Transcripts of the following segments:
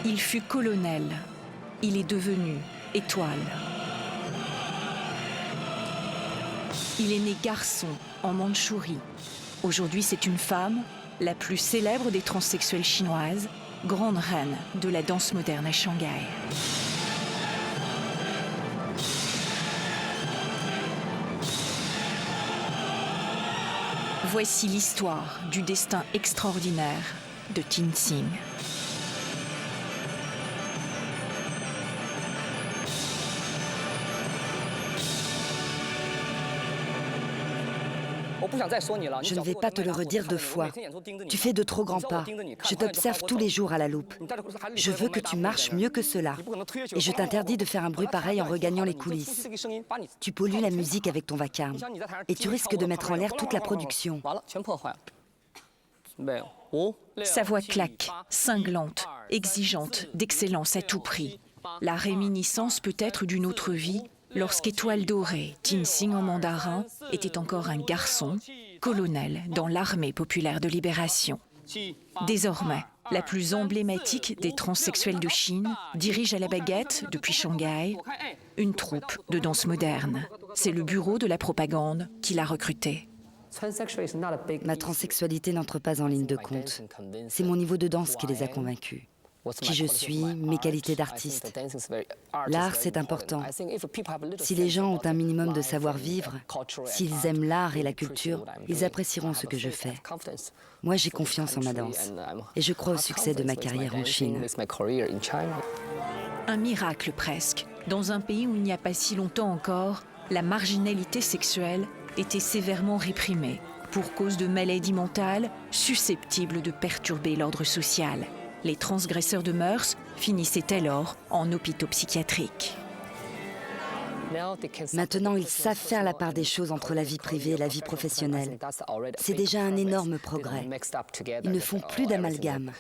Il fut colonel. Il est devenu étoile. Il est né garçon en Mandchourie. Aujourd'hui, c'est une femme, la plus célèbre des transsexuelles chinoises, grande reine de la danse moderne à Shanghai. Voici l'histoire du destin extraordinaire de Tin Xing. Je ne vais pas te le redire 2 fois. Tu fais de trop grands pas. Je t'observe tous les jours à la loupe. Je veux que tu marches mieux que cela. Et je t'interdis de faire un bruit pareil en regagnant les coulisses. Tu pollues la musique avec ton vacarme. Et tu risques de mettre en l'air toute la production. Sa voix claque, cinglante, exigeante, d'excellence à tout prix. La réminiscence peut-être d'une autre vie, lorsqu'Étoile dorée, Tin Xing en mandarin, était encore un garçon, colonel dans l'armée populaire de libération. Désormais, la plus emblématique des transsexuels de Chine dirige à la baguette, depuis Shanghai, une troupe de danse moderne. C'est le bureau de la propagande qui l'a recrutée. Ma transsexualité n'entre pas en ligne de compte. C'est mon niveau de danse qui les a convaincus. Qui je suis, mes qualités d'artiste. L'art, c'est important. Si les gens ont un minimum de savoir-vivre, s'ils aiment l'art et la culture, ils apprécieront ce que je fais. Moi, j'ai confiance en ma danse. Et je crois au succès de ma carrière en Chine. Un miracle presque. Dans un pays où il n'y a pas si longtemps encore, la marginalité sexuelle était sévèrement réprimée pour cause de maladies mentales susceptibles de perturber l'ordre social. Les transgresseurs de mœurs finissaient alors en hôpitaux psychiatriques. Maintenant, ils savent faire la part des choses entre la vie privée et la vie professionnelle. C'est déjà un énorme progrès. Ils ne font plus d'amalgame.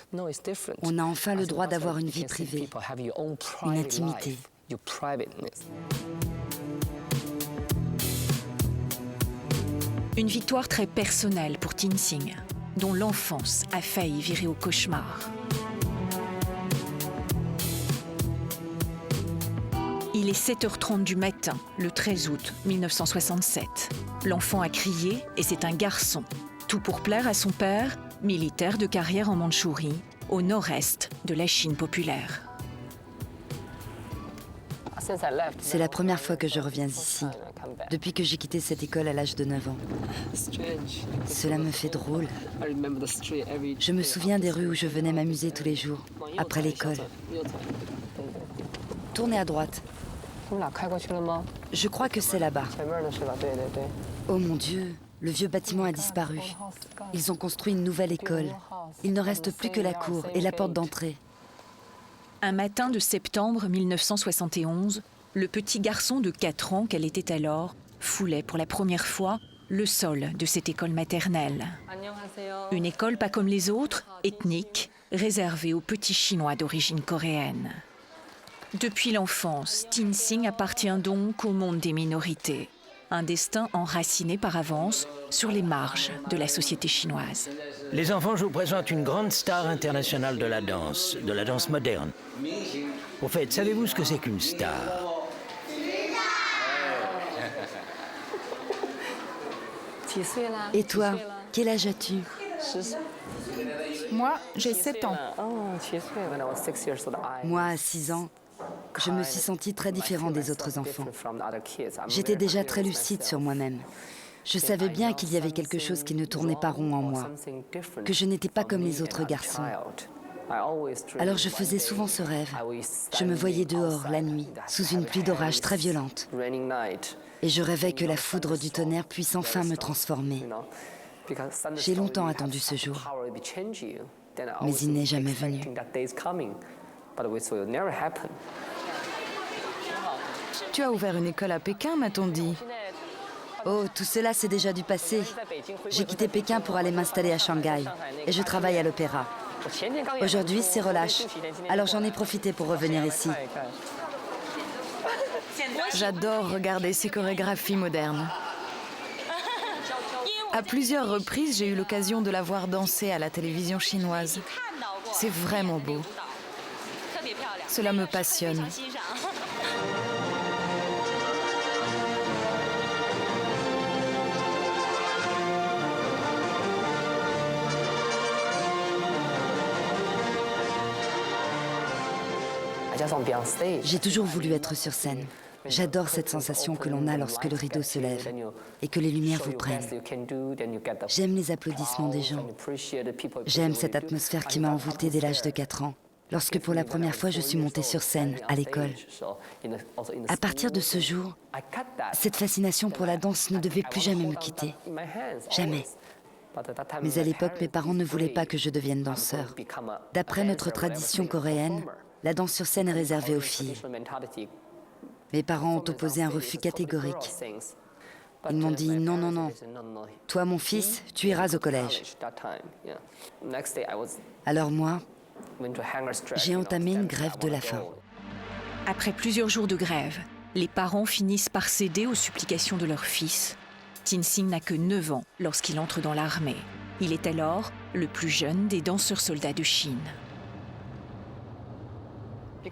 On a enfin le droit d'avoir une vie privée, une intimité. Une victoire très personnelle pour Tin Xing, dont l'enfance a failli virer au cauchemar. Il est 7h30 du matin, le 13 août 1967. L'enfant a crié et c'est un garçon. Tout pour plaire à son père, militaire de carrière en Mandchourie, au nord-est de la Chine populaire. C'est la première fois que je reviens ici, depuis que j'ai quitté cette école à l'âge de 9 ans. Cela me fait drôle. Je me souviens des rues où je venais m'amuser tous les jours, après l'école. Tournez à droite. Je crois que c'est là-bas. Oh mon Dieu, le vieux bâtiment a disparu. Ils ont construit une nouvelle école. Il ne reste plus que la cour et la porte d'entrée. Un matin de septembre 1971, le petit garçon de 4 ans qu'elle était alors foulait pour la première fois le sol de cette école maternelle. Une école pas comme les autres, ethnique, réservée aux petits Chinois d'origine coréenne. Depuis l'enfance, Tin Xing appartient donc au monde des minorités. Un destin enraciné par avance sur les marges de la société chinoise. Les enfants, je vous présente une grande star internationale de la danse moderne. Au fait, savez-vous ce que c'est qu'une star? Et toi, quel âge as-tu? Moi, j'ai 7 ans. Moi, à 6 ans, je me suis sentie très différent des autres enfants. J'étais déjà très lucide sur moi-même. Je savais bien qu'il y avait quelque chose qui ne tournait pas rond en moi, que je n'étais pas comme les autres garçons. Alors je faisais souvent ce rêve. Je me voyais dehors, la nuit, sous une pluie d'orage très violente. Et je rêvais que la foudre du tonnerre puisse enfin me transformer. J'ai longtemps attendu ce jour, mais il n'est jamais venu. Tu as ouvert une école à Pékin, m'a-t-on dit. Oh, tout cela, c'est déjà du passé. J'ai quitté Pékin pour aller m'installer à Shanghai et je travaille à l'opéra. Aujourd'hui, c'est relâche. Alors j'en ai profité pour revenir ici. J'adore regarder ces chorégraphies modernes. À plusieurs reprises, j'ai eu l'occasion de la voir danser à la télévision chinoise. C'est vraiment beau. Cela me passionne. J'ai toujours voulu être sur scène. J'adore cette sensation que l'on a lorsque le rideau se lève et que les lumières vous prennent. J'aime les applaudissements des gens. J'aime cette atmosphère qui m'a envoûtée dès l'âge de 4 ans, lorsque pour la première fois je suis montée sur scène à l'école. À partir de ce jour, cette fascination pour la danse ne devait plus jamais me quitter. Jamais. Mais à l'époque, mes parents ne voulaient pas que je devienne danseur. D'après notre tradition coréenne, la danse sur scène est réservée aux filles. Mes parents ont opposé un refus catégorique. Ils m'ont dit « non, non, non, toi mon fils, tu iras au collège ». Alors moi, j'ai entamé une grève de la faim. Après plusieurs jours de grève, les parents finissent par céder aux supplications de leur fils. Tien-Sing n'a que 9 ans lorsqu'il entre dans l'armée. Il est alors le plus jeune des danseurs-soldats de Chine.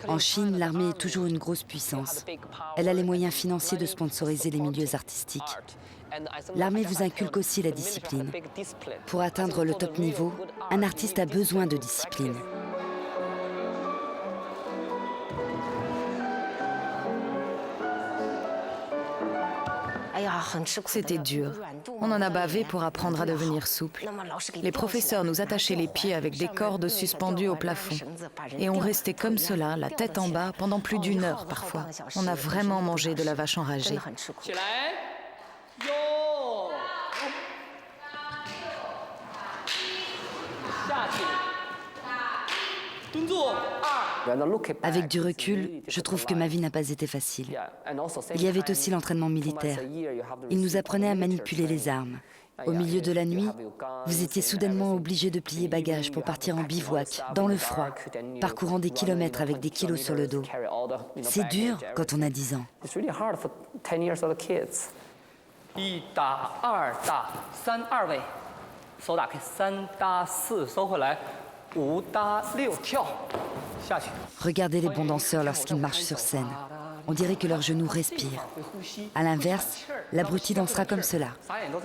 En Chine, l'armée est toujours une grosse puissance. Elle a les moyens financiers de sponsoriser les milieux artistiques. L'armée vous inculque aussi la discipline. Pour atteindre le top niveau, un artiste a besoin de discipline. C'était dur. On en a bavé pour apprendre à devenir souple. Les professeurs nous attachaient les pieds avec des cordes suspendues au plafond. Et on restait comme cela, la tête en bas, pendant plus d'1 heure parfois. On a vraiment mangé de la vache enragée. Avec du recul, je trouve que ma vie n'a pas été facile. Il y avait aussi l'entraînement militaire. Il nous apprenait à manipuler les armes. Au milieu de la nuit, vous étiez soudainement obligé de plier bagages pour partir en bivouac, dans le froid, parcourant des kilomètres avec des kilos sur le dos. C'est dur quand on a 10 ans. Regardez les bons danseurs lorsqu'ils marchent sur scène. On dirait que leurs genoux respirent. À l'inverse, l'abruti dansera comme cela,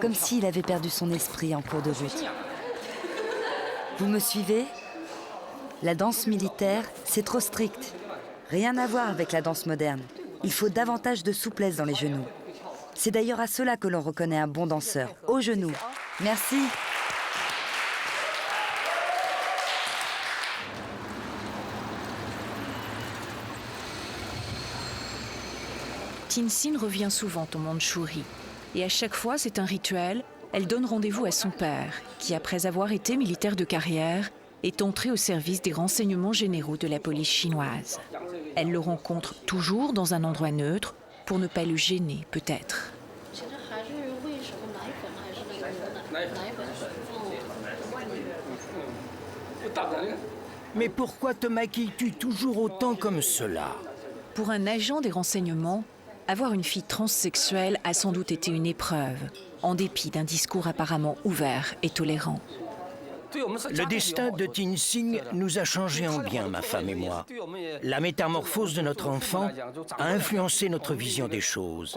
comme s'il avait perdu son esprit en cours de route. Vous me suivez? La danse militaire, c'est trop strict. Rien à voir avec la danse moderne. Il faut davantage de souplesse dans les genoux. C'est d'ailleurs à cela que l'on reconnaît un bon danseur, aux genoux. Merci. Tien-Sing revient souvent en Mandchourie. Et à chaque fois, c'est un rituel. Elle donne rendez-vous à son père, qui, après avoir été militaire de carrière, est entré au service des renseignements généraux de la police chinoise. Elle le rencontre toujours dans un endroit neutre, pour ne pas le gêner, peut-être. Mais pourquoi te maquilles-tu toujours autant comme cela? Pour un agent des renseignements, avoir une fille transsexuelle a sans doute été une épreuve, en dépit d'un discours apparemment ouvert et tolérant. Le destin de Tien-Sing nous a changé en bien, ma femme et moi. La métamorphose de notre enfant a influencé notre vision des choses.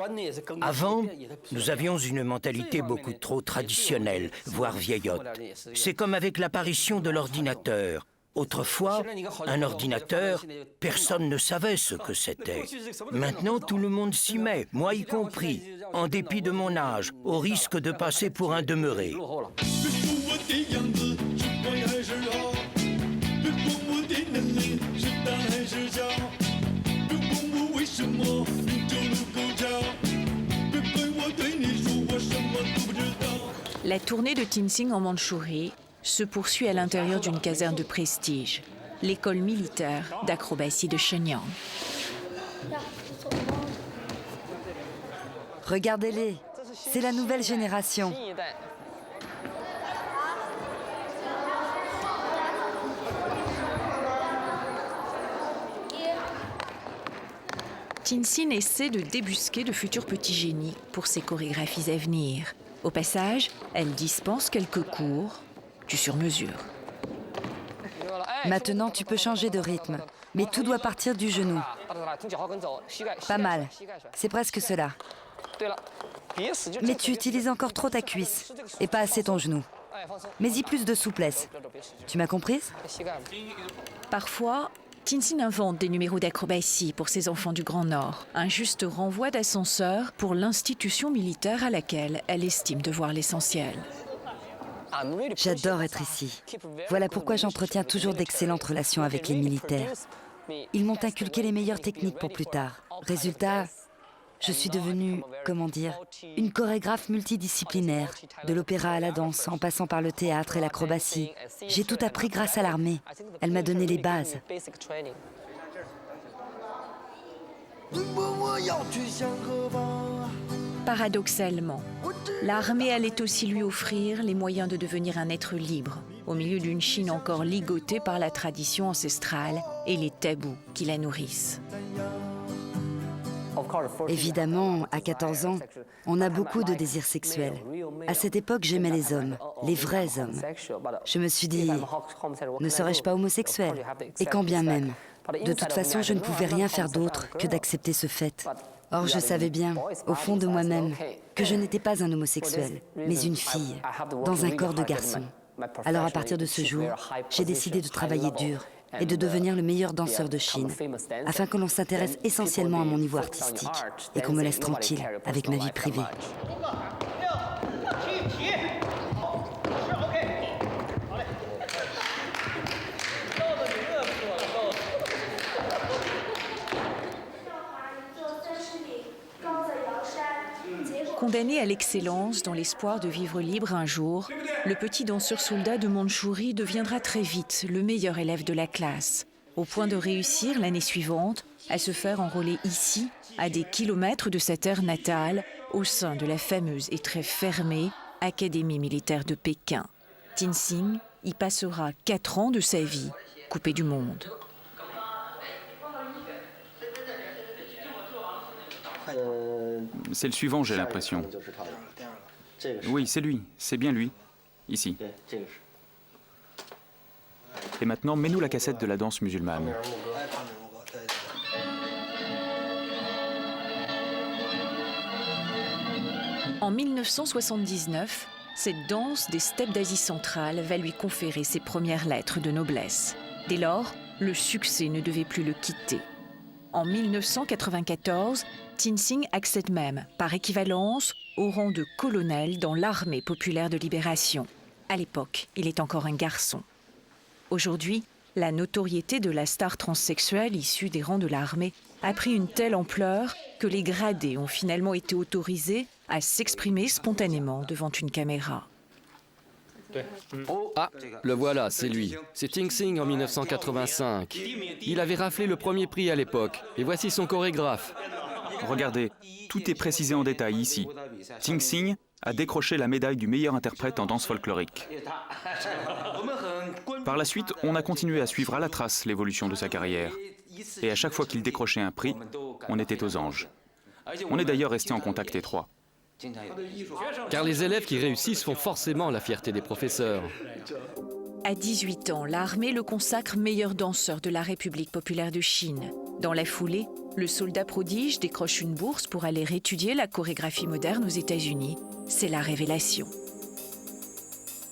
Avant, nous avions une mentalité beaucoup trop traditionnelle, voire vieillotte. C'est comme avec l'apparition de l'ordinateur. Autrefois, un ordinateur, personne ne savait ce que c'était. Maintenant, tout le monde s'y met, moi y compris, en dépit de mon âge, au risque de passer pour un demeuré. La tournée de Tien-Sing en Mandchourie se poursuit à l'intérieur d'une caserne de prestige, l'école militaire d'acrobatie de Shenyang. Regardez-les, c'est la nouvelle génération. Tien-Sing essaie de débusquer de futurs petits génies pour ses chorégraphies à venir. Au passage, elle dispense quelques cours du sur-mesure. Maintenant, tu peux changer de rythme, mais tout doit partir du genou. Pas mal. C'est presque cela. Mais tu utilises encore trop ta cuisse et pas assez ton genou. Mets-y plus de souplesse. Tu m'as comprise? Parfois, Tenzin invente des numéros d'acrobatie pour ses enfants du Grand Nord. Un juste renvoi d'ascenseur pour l'institution militaire à laquelle elle estime devoir l'essentiel. J'adore être ici. Voilà pourquoi j'entretiens toujours d'excellentes relations avec les militaires. Ils m'ont inculqué les meilleures techniques pour plus tard. Résultat, je suis devenue, comment dire, une chorégraphe multidisciplinaire, de l'opéra à la danse, en passant par le théâtre et l'acrobatie. J'ai tout appris grâce à l'armée. Elle m'a donné les bases. Paradoxalement, l'armée allait aussi lui offrir les moyens de devenir un être libre, au milieu d'une Chine encore ligotée par la tradition ancestrale et les tabous qui la nourrissent. Évidemment, à 14 ans, on a beaucoup de désirs sexuels. À cette époque, j'aimais les hommes, les vrais hommes. Je me suis dit, ne serais-je pas homosexuel? Et quand bien même. De toute façon, je ne pouvais rien faire d'autre que d'accepter ce fait. Or, je savais bien, au fond de moi-même, que je n'étais pas un homosexuel, mais une fille, dans un corps de garçon. Alors, à partir de ce jour, j'ai décidé de travailler dur et de devenir le meilleur danseur de Chine, afin que l'on s'intéresse essentiellement à mon niveau artistique et qu'on me laisse tranquille avec ma vie privée. Condamné à l'excellence dans l'espoir de vivre libre un jour, le petit danseur soldat de Mandchourie deviendra très vite le meilleur élève de la classe, au point de réussir l'année suivante à se faire enrôler ici, à des kilomètres de sa terre natale, au sein de la fameuse et très fermée Académie militaire de Pékin. Tenzin y passera 4 ans de sa vie, coupé du monde. C'est le suivant, j'ai l'impression. Oui, c'est lui, c'est bien lui. Ici. Et maintenant, mets-nous la cassette de la danse musulmane. En 1979, cette danse des steppes d'Asie centrale va lui conférer ses premières lettres de noblesse. Dès lors, le succès ne devait plus le quitter. En 1994, Tenzin accède même, par équivalence, au rang de colonel dans l'armée populaire de libération. À l'époque, il est encore un garçon. Aujourd'hui, la notoriété de la star transsexuelle issue des rangs de l'armée a pris une telle ampleur que les gradés ont finalement été autorisés à s'exprimer spontanément devant une caméra. Ah, le voilà, c'est lui. C'est Tenzin en 1985. Il avait raflé le premier prix à l'époque. Et voici son chorégraphe. Regardez, tout est précisé en détail ici. Tenzin a décroché la médaille du meilleur interprète en danse folklorique. Par la suite, on a continué à suivre à la trace l'évolution de sa carrière. Et à chaque fois qu'il décrochait un prix, on était aux anges. On est d'ailleurs resté en contact étroit. Car les élèves qui réussissent font forcément la fierté des professeurs. À 18 ans, l'armée le consacre meilleur danseur de la République populaire de Chine. Dans la foulée, le soldat prodige décroche une bourse pour aller étudier la chorégraphie moderne aux États-Unis. C'est la révélation.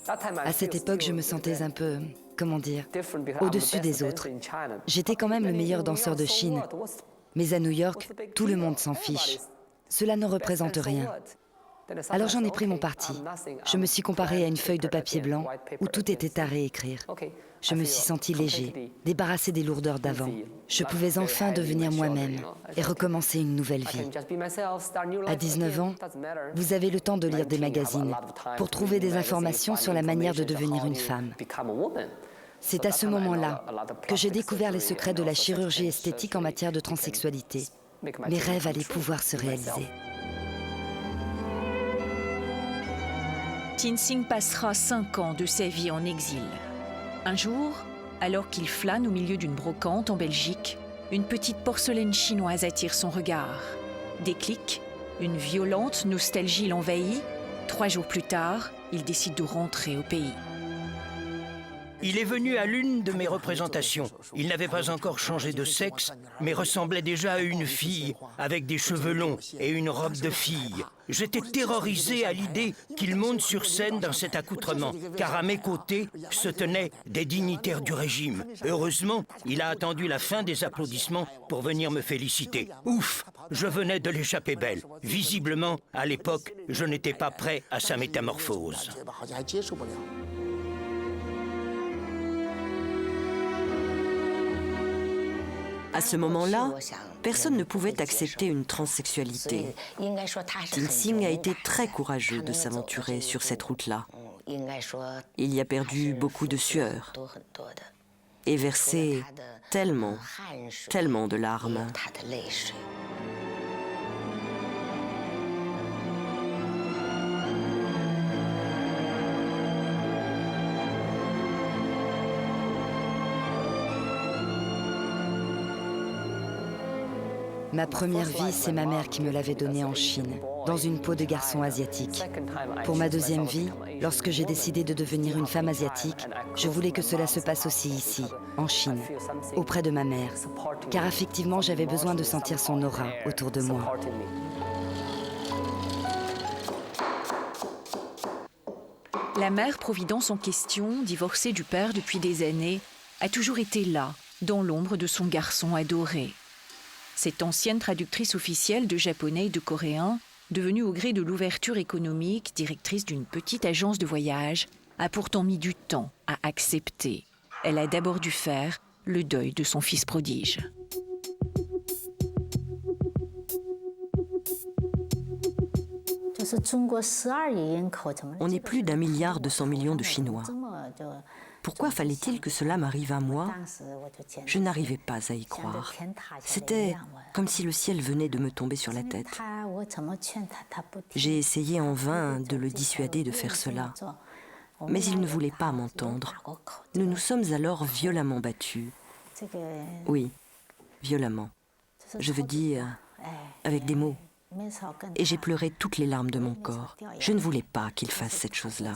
À cette époque, je me sentais un peu, comment dire, au-dessus des autres. J'étais quand même le meilleur danseur de Chine. Mais à New York, tout le monde s'en fiche. Cela ne représente rien. Alors j'en ai pris mon parti. Je me suis comparé à une feuille de papier blanc où tout était à réécrire. Je me suis senti léger, débarrassé des lourdeurs d'avant. Je pouvais enfin devenir moi-même et recommencer une nouvelle vie. À 19 ans, vous avez le temps de lire des magazines pour trouver des informations sur la manière de devenir une femme. C'est à ce moment-là que j'ai découvert les secrets de la chirurgie esthétique en matière de transsexualité. Mes rêves allaient pouvoir se réaliser. Tenzin passera 5 ans de sa vie en exil. Un jour, alors qu'il flâne au milieu d'une brocante en Belgique, une petite porcelaine chinoise attire son regard. Déclic, une violente nostalgie l'envahit. 3 jours plus tard, il décide de rentrer au pays. Il est venu à l'une de mes représentations. Il n'avait pas encore changé de sexe, mais ressemblait déjà à une fille, avec des cheveux longs et une robe de fille. J'étais terrorisé à l'idée qu'il monte sur scène dans cet accoutrement, car à mes côtés se tenaient des dignitaires du régime. Heureusement, il a attendu la fin des applaudissements pour venir me féliciter. Ouf, je venais de l'échapper belle. Visiblement, à l'époque, je n'étais pas prêt à sa métamorphose. À ce moment-là, personne ne pouvait accepter une transsexualité. Tin Sing a été très courageux de s'aventurer sur cette route-là. Il y a perdu beaucoup de sueur et versé tellement de larmes. Ma première vie, c'est ma mère qui me l'avait donnée en Chine, dans une peau de garçon asiatique. Pour ma deuxième vie, lorsque j'ai décidé de devenir une femme asiatique, je voulais que cela se passe aussi ici, en Chine, auprès de ma mère, car effectivement, j'avais besoin de sentir son aura autour de moi. La mère Providence en question, divorcée du père depuis des années, a toujours été là, dans l'ombre de son garçon adoré. Cette ancienne traductrice officielle de japonais et de coréen, devenue au gré de l'ouverture économique directrice d'une petite agence de voyage, a pourtant mis du temps à accepter. Elle a d'abord dû faire le deuil de son fils prodige. On est plus d'1,2 milliard de Chinois. Pourquoi fallait-il que cela m'arrive à moi? Je n'arrivais pas à y croire. C'était comme si le ciel venait de me tomber sur la tête. J'ai essayé en vain de le dissuader de faire cela. Mais il ne voulait pas m'entendre. Nous nous sommes alors violemment battus. Oui, violemment. Je veux dire, avec des mots. Et j'ai pleuré toutes les larmes de mon corps. Je ne voulais pas qu'il fasse cette chose-là.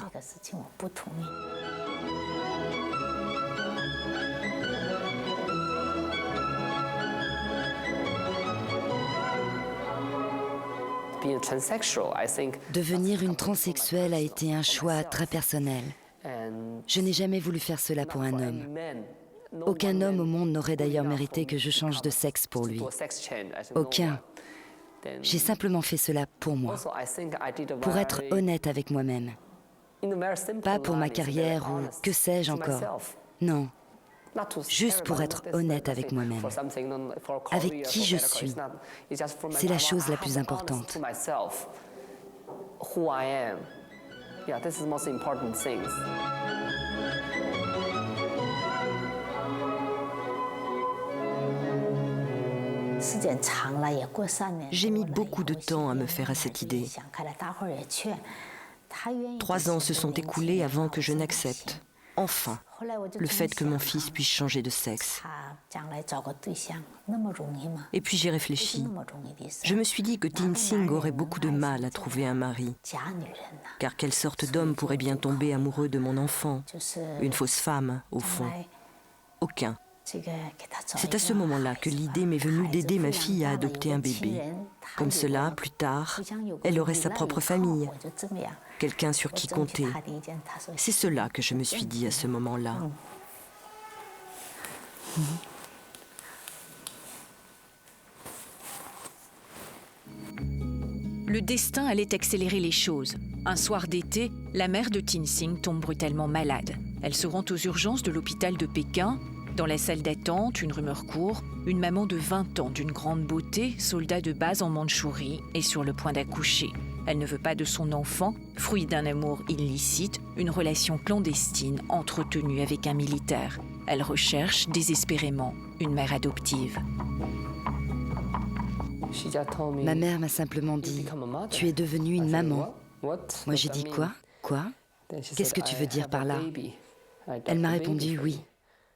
Devenir une transsexuelle a été un choix très personnel. Je n'ai jamais voulu faire cela pour un homme. Aucun homme au monde n'aurait d'ailleurs mérité que je change de sexe pour lui. Aucun. J'ai simplement fait cela pour moi, pour être honnête avec moi-même. Pas pour ma carrière ou que sais-je encore. Non. Juste pour être honnête avec moi-même, avec qui je suis. C'est la chose la plus importante. J'ai mis beaucoup de temps à me faire à cette idée. 3 ans se sont écoulés avant que je n'accepte, enfin, le fait que mon fils puisse changer de sexe. Et puis j'ai réfléchi. Je me suis dit que Tin Sing aurait beaucoup de mal à trouver un mari. Car quelle sorte d'homme pourrait bien tomber amoureux de mon enfant? Une fausse femme, au fond. Aucun. C'est à ce moment-là que l'idée m'est venue d'aider ma fille à adopter un bébé. Comme cela, plus tard, elle aurait sa propre famille, quelqu'un sur qui compter. C'est cela que je me suis dit à ce moment-là. Le destin allait accélérer les choses. Un soir d'été, la mère de Tin Sing tombe brutalement malade. Elle se rend aux urgences de l'hôpital de Pékin. Dans la salle d'attente, une rumeur court, une maman de 20 ans d'une grande beauté, soldat de base en Mandchourie, est sur le point d'accoucher. Elle ne veut pas de son enfant, fruit d'un amour illicite, une relation clandestine entretenue avec un militaire. Elle recherche désespérément une mère adoptive. Ma mère m'a simplement dit « Tu es devenue une maman ». Moi j'ai dit « Quoi ? Quoi ? Qu'est-ce que tu veux dire par là ?» Elle m'a répondu « Oui,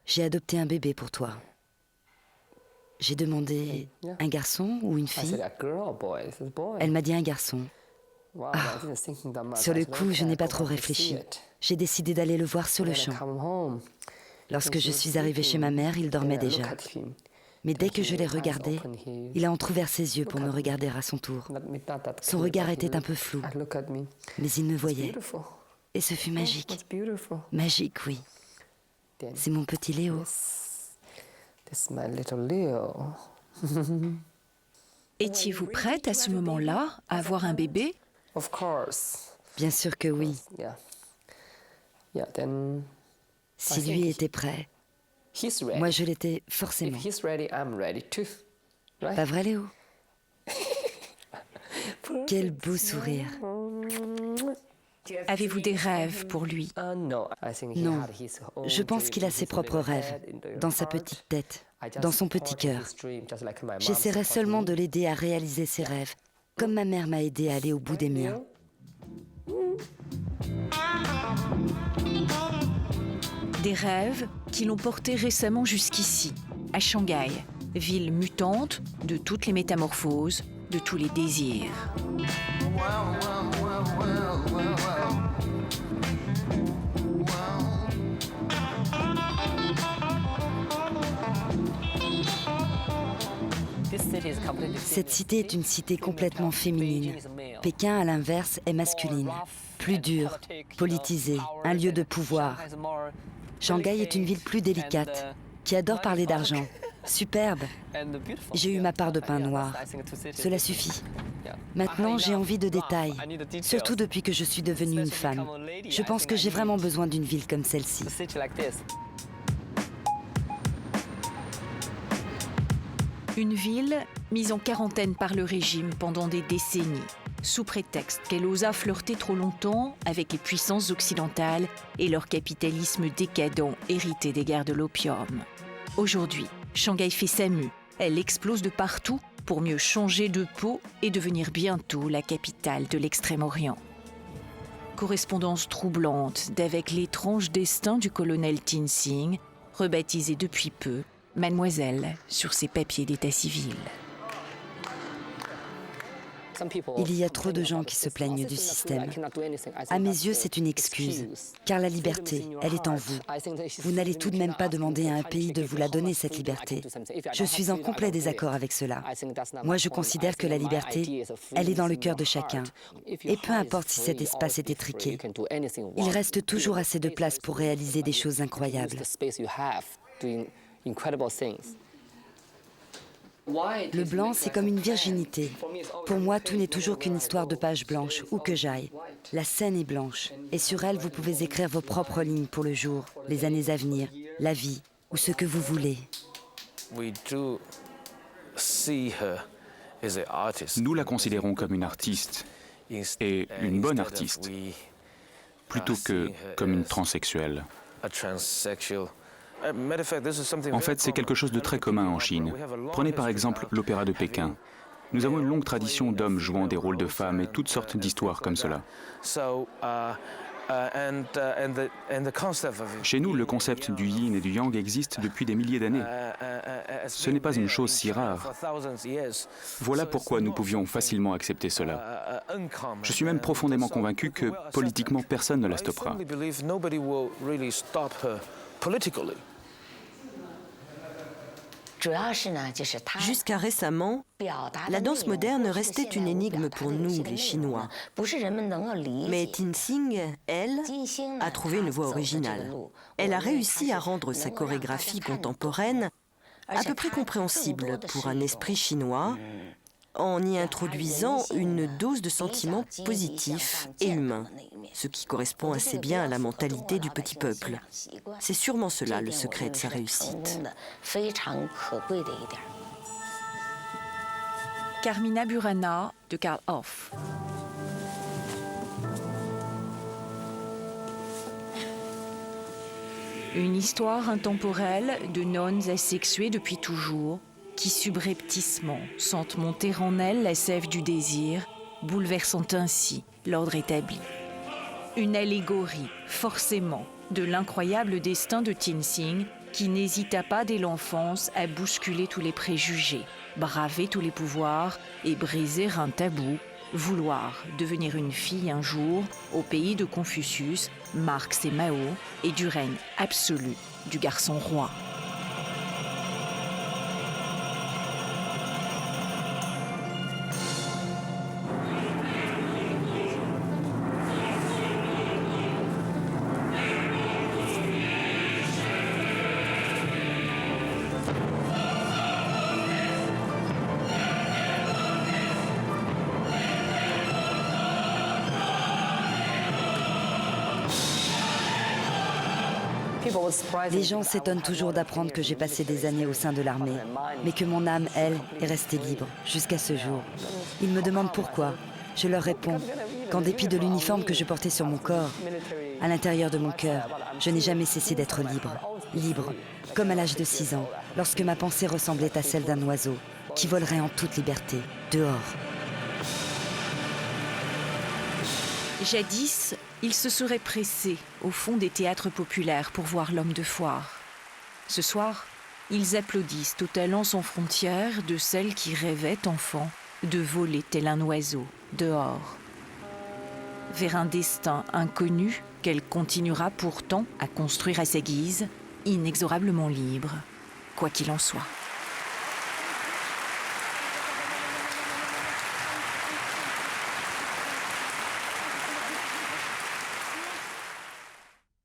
j'ai adopté un bébé pour toi ». J'ai demandé « Un garçon ou une fille ?» Elle m'a dit « Un garçon ». Sur le coup, je n'ai pas trop réfléchi. J'ai décidé d'aller le voir sur le champ. Lorsque je suis arrivée chez ma mère, il dormait déjà. Mais dès que je l'ai regardé, il a entrouvert ses yeux pour me regarder à son tour. Son regard était un peu flou, mais il me voyait. Et ce fut magique. Magique, oui. C'est mon petit Léo. Étiez-vous prête à ce moment-là à avoir un bébé? Bien sûr que oui. Si lui était prêt, moi je l'étais forcément. Pas vrai, Léo? Quel beau sourire. Avez-vous des rêves pour lui? Non, je pense qu'il a ses propres rêves, dans sa petite tête, dans son petit cœur. J'essaierai seulement de l'aider à réaliser ses rêves, comme ma mère m'a aidé à aller au bout des miens. Des rêves qui l'ont porté récemment jusqu'ici, à Shanghai, ville mutante de toutes les métamorphoses, de tous les désirs. Cette cité est une cité complètement féminine. Pékin, à l'inverse, est masculine, plus dure, politisée, un lieu de pouvoir. Shanghai est une ville plus délicate, qui adore parler d'argent. Superbe. J'ai eu ma part de pain noir. Cela suffit. Maintenant, j'ai envie de détails, surtout depuis que je suis devenue une femme. Je pense que j'ai vraiment besoin d'une ville comme celle-ci. Une ville mise en quarantaine par le régime pendant des décennies, sous prétexte qu'elle osa flirter trop longtemps avec les puissances occidentales et leur capitalisme décadent hérité des guerres de l'opium. Aujourd'hui, Shanghai fait sa mue. Elle explose de partout pour mieux changer de peau et devenir bientôt la capitale de l'Extrême-Orient. Correspondance troublante d'avec l'étrange destin du colonel Tin Sing, rebaptisé depuis peu Mademoiselle sur ses papiers d'état civil. Il y a trop de gens qui se plaignent du système. À mes yeux, c'est une excuse, car la liberté, elle est en vous. Vous n'allez tout de même pas demander à un pays de vous la donner, cette liberté. Je suis en complet désaccord avec cela. Moi, je considère que la liberté, elle est dans le cœur de chacun. Et peu importe si cet espace est étriqué, il reste toujours assez de place pour réaliser des choses incroyables. Le blanc, c'est comme une virginité. Pour moi, tout n'est toujours qu'une histoire de page blanche, où que j'aille. La scène est blanche, et sur elle, vous pouvez écrire vos propres lignes pour le jour, les années à venir, la vie, ou ce que vous voulez. Nous la considérons comme une artiste, et une bonne artiste, plutôt que comme une transsexuelle. En fait, c'est quelque chose de très commun en Chine. Prenez par exemple l'opéra de Pékin. Nous avons une longue tradition d'hommes jouant des rôles de femmes et toutes sortes d'histoires comme cela. Chez nous, le concept du yin et du yang existe depuis des milliers d'années. Ce n'est pas une chose si rare. Voilà pourquoi nous pouvions facilement accepter cela. Je suis même profondément convaincu que politiquement personne ne la stoppera. Jusqu'à récemment, la danse moderne restait une énigme pour nous, les Chinois. Mais Tin Sing, elle, a trouvé une voie originale. Elle a réussi à rendre sa chorégraphie contemporaine à peu près compréhensible pour un esprit chinois, en y introduisant une dose de sentiments positifs et humains, ce qui correspond assez bien à la mentalité du petit peuple. C'est sûrement cela le secret de sa réussite. Carmina Burana de Karl Orff. Une histoire intemporelle de nonnes asexuées depuis toujours, qui subrepticement sentent monter en elles la sève du désir, bouleversant ainsi l'ordre établi. Une allégorie, forcément, de l'incroyable destin de Tin Sing, qui n'hésita pas dès l'enfance à bousculer tous les préjugés, braver tous les pouvoirs et briser un tabou, vouloir devenir une fille un jour au pays de Confucius, Marx et Mao, et du règne absolu du garçon roi. Les gens s'étonnent toujours d'apprendre que j'ai passé des années au sein de l'armée, mais que mon âme, elle, est restée libre jusqu'à ce jour. Ils me demandent pourquoi. Je leur réponds qu'en dépit de l'uniforme que je portais sur mon corps, à l'intérieur de mon cœur, je n'ai jamais cessé d'être libre. Libre, comme à l'âge de 6 ans, lorsque ma pensée ressemblait à celle d'un oiseau qui volerait en toute liberté, dehors. Jadis, ils se seraient pressés au fond des théâtres populaires pour voir l'homme de foire. Ce soir, ils applaudissent au talent sans frontières de celle qui rêvait, enfant, de voler tel un oiseau, dehors. Vers un destin inconnu qu'elle continuera pourtant à construire à sa guise, inexorablement libre, quoi qu'il en soit.